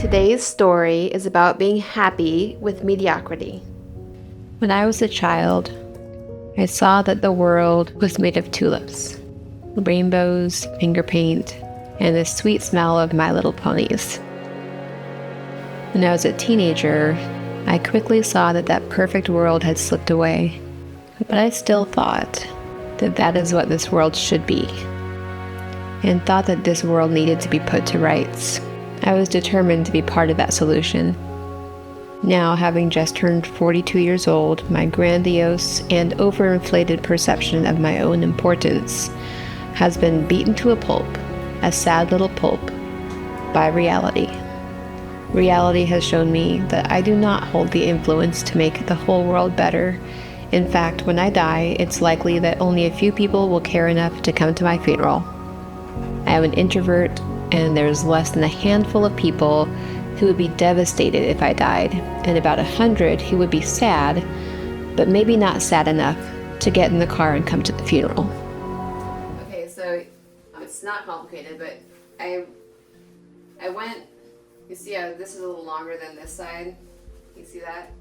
Today's story is about being happy with mediocrity. When I was a child, I saw that the world was made of tulips, rainbows, finger paint, and the sweet smell of My Little Ponies. When I was a teenager, I quickly saw that that perfect world had slipped away, but I still thought that that is what this world should be, and thought that this world needed to be put to rights. I was determined to be part of that solution. Now, having just turned 42 years old, my grandiose and overinflated perception of my own importance has been beaten to a pulp, a sad little pulp, by reality. Reality has shown me that I do not hold the influence to make the whole world better. In fact, when I die, it's likely that only a few people will care enough to come to my funeral. I am an introvert, and there's less than a handful of people who would be devastated if I died, and about 100 who would be sad, but maybe not sad enough to get in the car and come to the funeral. Okay, so it's not complicated, but I went, you see how this is a little longer than this side? You see that?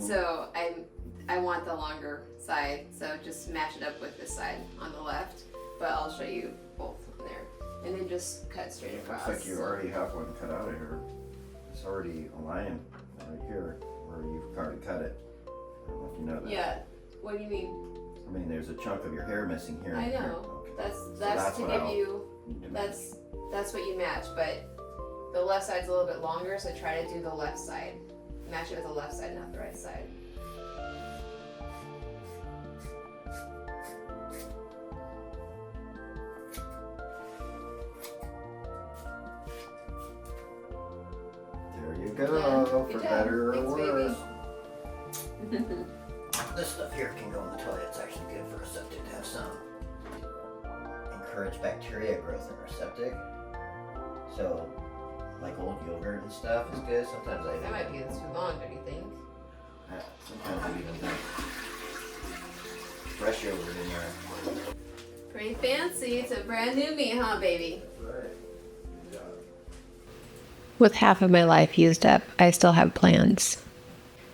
So I want the longer side, so just match it up with this side on the left, but I'll show you both on there. And then just cut straight across. Looks like you already have one cut out of here. It's already a line right here where you've already cut it. I don't know if you know that. Yeah. What do you mean? I mean, there's a chunk of your hair missing here. I know. Okay. That's to give you. That's what you match, but the left side's a little bit longer, so try to do the left side. Match it with the left side, not the right side. There you go, for better or Thanks, worse. This stuff here can go in the toilet. It's actually good for a septic to have some. Encourage bacteria growth in our septic. So, like old yogurt and stuff is good. Sometimes I even... That might be too long, don't you think? Sometimes I even do fresh yogurt in there. Pretty fancy. It's a brand new me, huh, baby? Right. Yeah. With half of my life used up, I still have plans.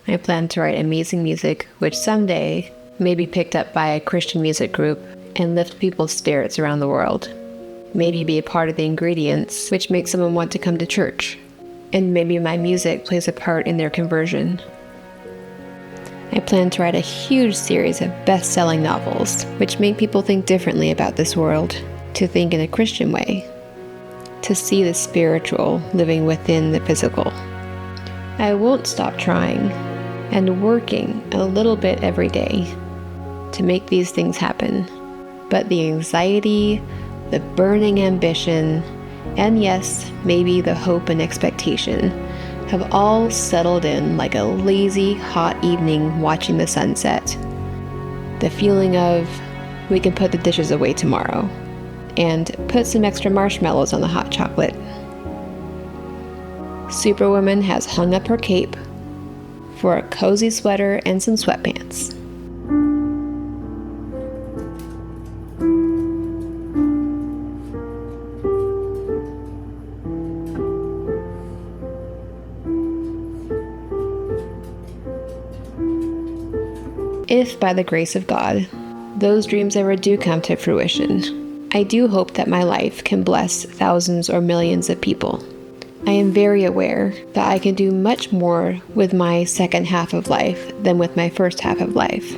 I plan to write amazing music, which someday may be picked up by a Christian music group and lift people's spirits around the world. Maybe be a part of the ingredients which make someone want to come to church. And maybe my music plays a part in their conversion. I plan to write a huge series of best-selling novels, which make people think differently about this world, to think in a Christian way, to see the spiritual living within the physical. I won't stop trying and working a little bit every day to make these things happen. But the anxiety, the burning ambition, and yes, maybe the hope and expectation have all settled in like a lazy, hot evening watching the sunset. The feeling of, we can put the dishes away tomorrow, and put some extra marshmallows on the hot chocolate. Superwoman has hung up her cape for a cozy sweater and some sweatpants. If, by the grace of God, those dreams ever do come to fruition, I do hope that my life can bless thousands or millions of people. I am very aware that I can do much more with my second half of life than with my first half of life.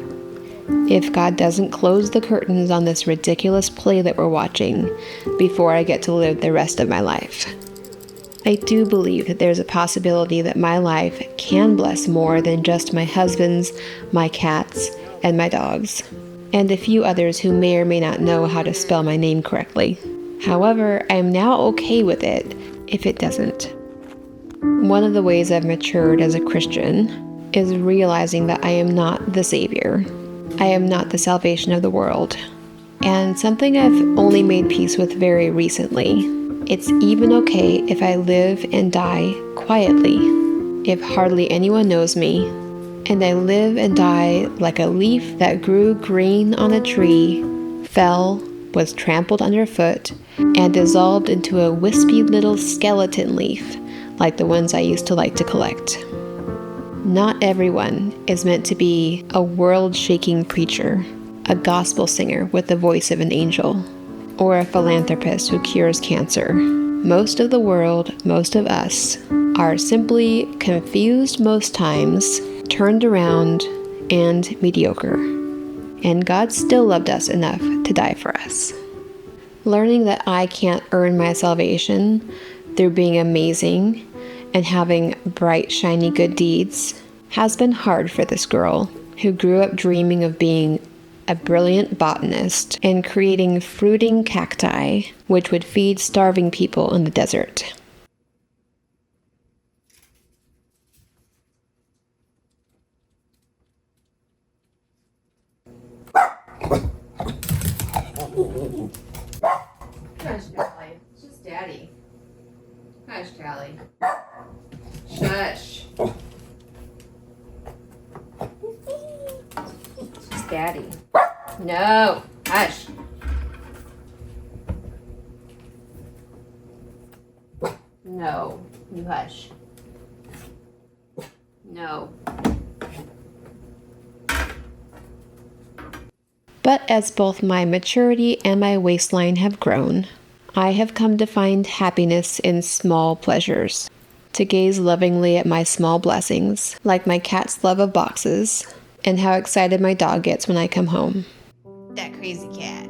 If God doesn't close the curtains on this ridiculous play that we're watching before I get to live the rest of my life. I do believe that there's a possibility that my life can bless more than just my husband's, my cats, and my dogs, and a few others who may or may not know how to spell my name correctly. However, I am now okay with it if it doesn't. One of the ways I've matured as a Christian is realizing that I am not the Savior. I am not the salvation of the world. And something I've only made peace with very recently, it's even okay if I live and die quietly, if hardly anyone knows me, and I live and die like a leaf that grew green on a tree, fell, was trampled underfoot, and dissolved into a wispy little skeleton leaf, like the ones I used to like to collect. Not everyone is meant to be a world-shaking preacher, a gospel singer with the voice of an angel, or a philanthropist who cures cancer. Most of the world, most of us, are simply confused most times, turned around, and mediocre. And God still loved us enough to die for us. Learning that I can't earn my salvation through being amazing and having bright, shiny good deeds has been hard for this girl who grew up dreaming of being a brilliant botanist and creating fruiting cacti which would feed starving people in the desert. Hush, Callie. It's just Daddy. Hush, Callie. Shush. It's just Daddy. No. Hush. No. You hush. No. But as both my maturity and my waistline have grown, I have come to find happiness in small pleasures, to gaze lovingly at my small blessings, like my cat's love of boxes, and how excited my dog gets when I come home. That crazy cat.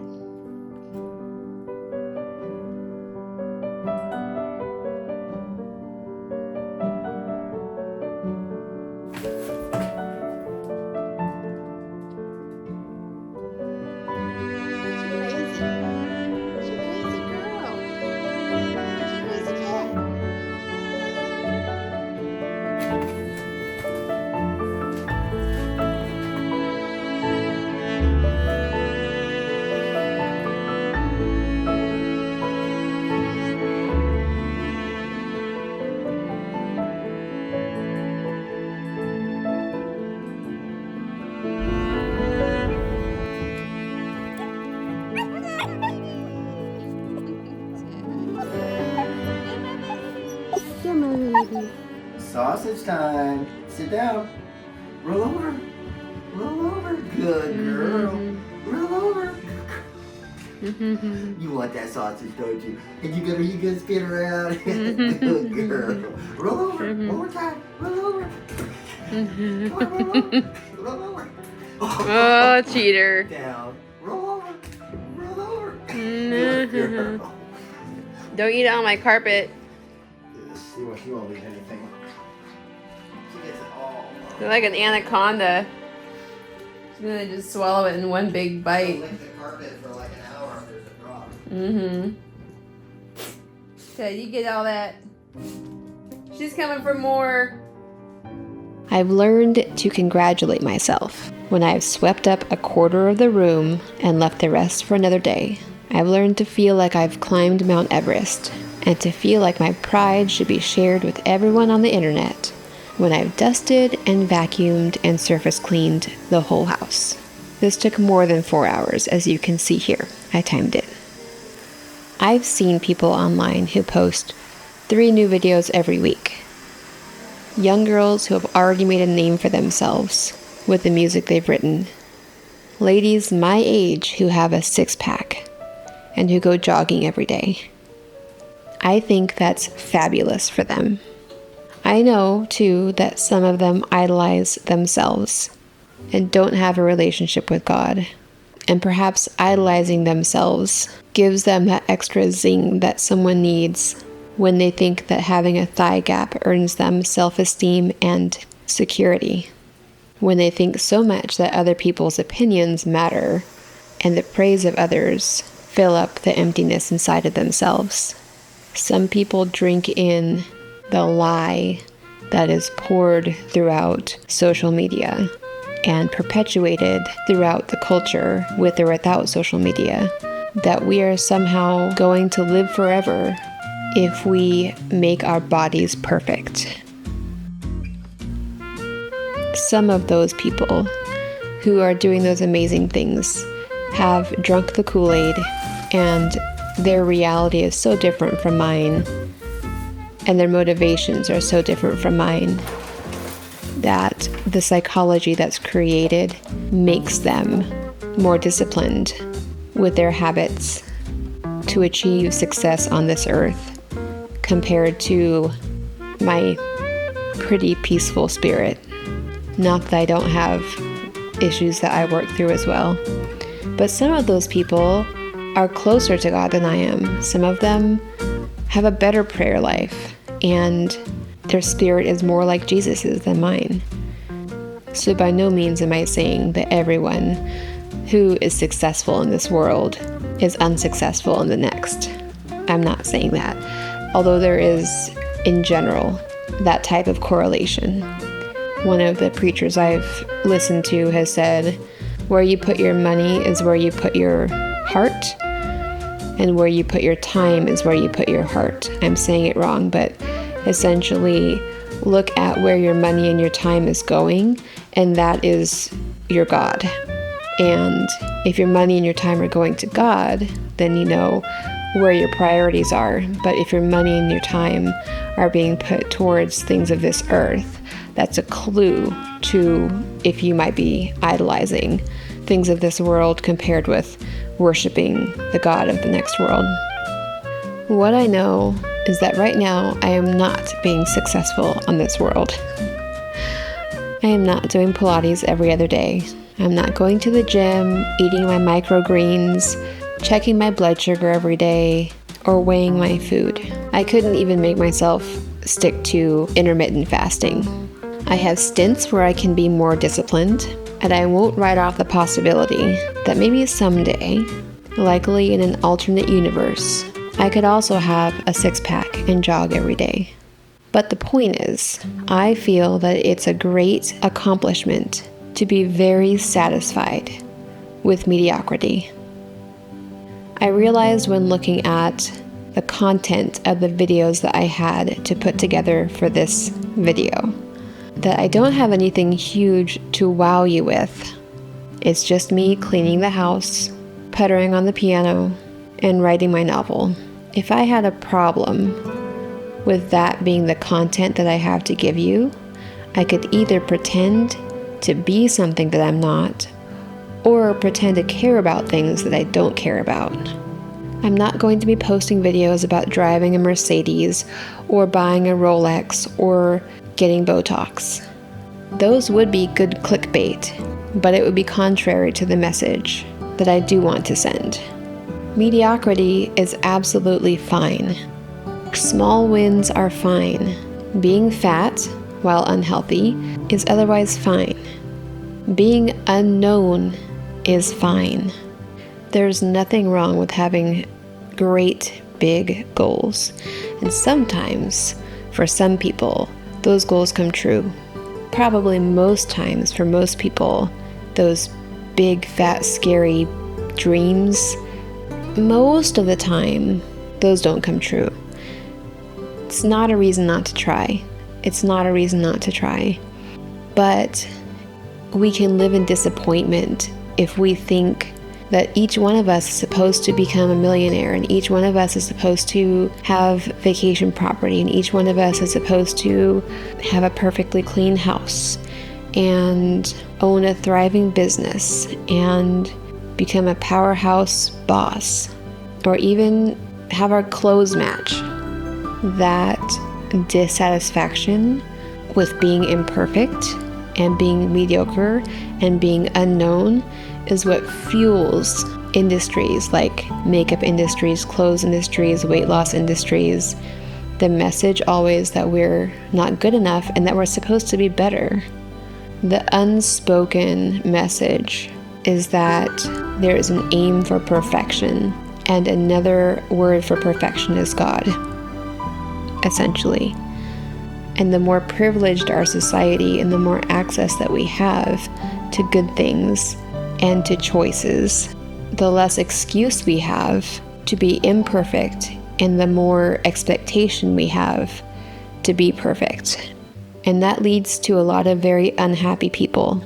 Sausage time. Sit down. Roll over. Roll over. Good girl. Roll over. You want that sausage, don't you? And you gonna spin around. Good girl. Roll over. One more time. Roll over. Come on, roll over. Roll over. Oh, cheater. Down. Roll over. Roll over. Good girl. Don't eat it on my carpet. She won't leave anything. She gets it all. You're like an anaconda. She's gonna just swallow it in one big bite. Lick the carpet for like an hour after there's a drop. Mm-hmm. Okay, you get all that. She's coming for more. I've learned to congratulate myself when I've swept up a quarter of the room and left the rest for another day. I've learned to feel like I've climbed Mount Everest and to feel like my pride should be shared with everyone on the internet when I've dusted and vacuumed and surface cleaned the whole house. This took more than 4 hours, as you can see here. I timed it. I've seen people online who post 3 new videos every week. Young girls who have already made a name for themselves with the music they've written. Ladies my age who have a 6-pack and who go jogging every day. I think that's fabulous for them. I know, too, that some of them idolize themselves and don't have a relationship with God. And perhaps idolizing themselves gives them that extra zing that someone needs when they think that having a thigh gap earns them self-esteem and security. When they think so much that other people's opinions matter and the praise of others fill up the emptiness inside of themselves. Some people drink in the lie that is poured throughout social media and perpetuated throughout the culture with or without social media, that we are somehow going to live forever if we make our bodies perfect. Some of those people who are doing those amazing things have drunk the Kool-Aid, and their reality is so different from mine and their motivations are so different from mine that the psychology that's created makes them more disciplined with their habits to achieve success on this earth compared to my pretty peaceful spirit. Not that I don't have issues that I work through as well, but some of those people are closer to God than I am. Some of them have a better prayer life, and their spirit is more like Jesus's than mine. So by no means am I saying that everyone who is successful in this world is unsuccessful in the next. I'm not saying that, although there is, in general, that type of correlation. One of the preachers I've listened to has said, where you put your money is where you put your heart, and where you put your time is where you put your heart. I'm saying it wrong, but essentially look at where your money and your time is going, and that is your God. And if your money and your time are going to God, then you know where your priorities are. But if your money and your time are being put towards things of this earth, that's a clue to if you might be idolizing things of this world compared with worshiping the God of the next world. What I know is that right now I am not being successful on this world. I am not doing Pilates every other day. I'm not going to the gym, eating my microgreens, checking my blood sugar every day, or weighing my food. I couldn't even make myself stick to intermittent fasting. I have stints where I can be more disciplined, and I won't write off the possibility that maybe someday, likely in an alternate universe, I could also have a six-pack and jog every day. But the point is, I feel that it's a great accomplishment to be very satisfied with mediocrity. I realized when looking at the content of the videos that I had to put together for this video that I don't have anything huge to wow you with. It's just me cleaning the house, puttering on the piano, and writing my novel. If I had a problem with that being the content that I have to give you, I could either pretend to be something that I'm not, or pretend to care about things that I don't care about. I'm not going to be posting videos about driving a Mercedes, or buying a Rolex, or getting Botox. Those would be good clickbait, but it would be contrary to the message that I do want to send. Mediocrity is absolutely fine. Small wins are fine. Being fat, while unhealthy, is otherwise fine. Being unknown is fine. There's nothing wrong with having great big goals. And sometimes, for some people, those goals come true. Probably most times, for most people, those big, fat, scary dreams, most of the time, those don't come true. It's not a reason not to try. It's not a reason not to try. But we can live in disappointment if we think that each one of us is supposed to become a millionaire, and each one of us is supposed to have vacation property, and each one of us is supposed to have a perfectly clean house and own a thriving business and become a powerhouse boss, or even have our clothes match. That dissatisfaction with being imperfect and being mediocre and being unknown is what fuels industries like makeup industries, clothes industries, weight loss industries. The message always that we're not good enough and that we're supposed to be better. The unspoken message is that there is an aim for perfection, and another word for perfection is God, essentially. And the more privileged our society and the more access that we have to good things and to choices, the less excuse we have to be imperfect, and the more expectation we have to be perfect. And that leads to a lot of very unhappy people.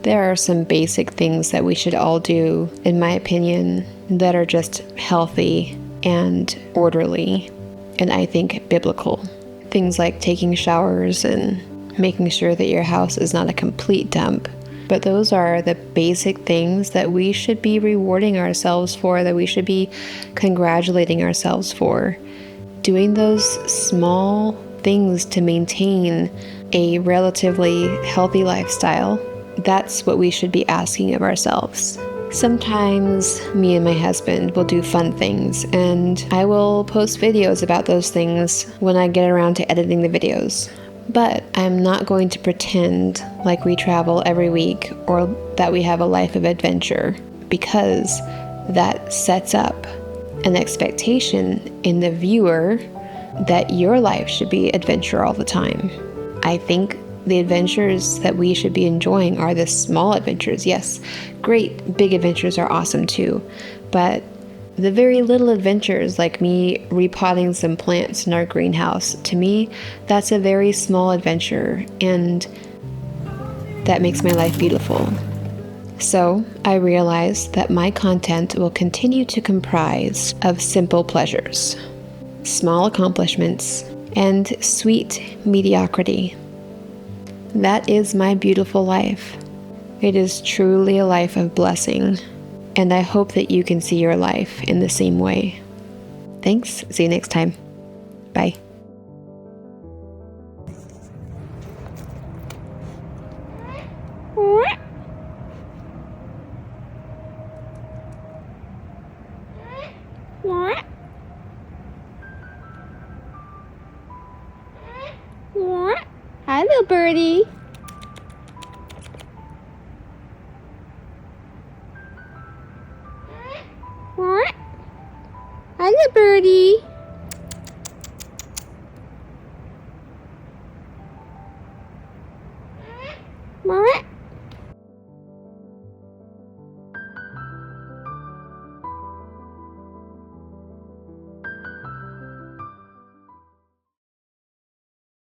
There are some basic things that we should all do, in my opinion, that are just healthy and orderly, and I think biblical. things like taking showers and making sure that your house is not a complete dump. But those are the basic things that we should be rewarding ourselves for, that we should be congratulating ourselves for. Doing those small things to maintain a relatively healthy lifestyle, that's what we should be asking of ourselves. Sometimes me and my husband will do fun things, and I will post videos about those things when I get around to editing the videos. But I'm not going to pretend like we travel every week or that we have a life of adventure, because that sets up an expectation in the viewer that your life should be adventure all the time. I think the adventures that we should be enjoying are the small adventures. Yes, great big adventures are awesome too, but the very little adventures, like me repotting some plants in our greenhouse, to me, that's a very small adventure, and that makes my life beautiful. So I realized that my content will continue to comprise of simple pleasures, small accomplishments, and sweet mediocrity. That is my beautiful life. It is truly a life of blessing, and I hope that you can see your life in the same way. Thanks. See you next time. Bye. Hi, little birdie. Hi, little birdie. What?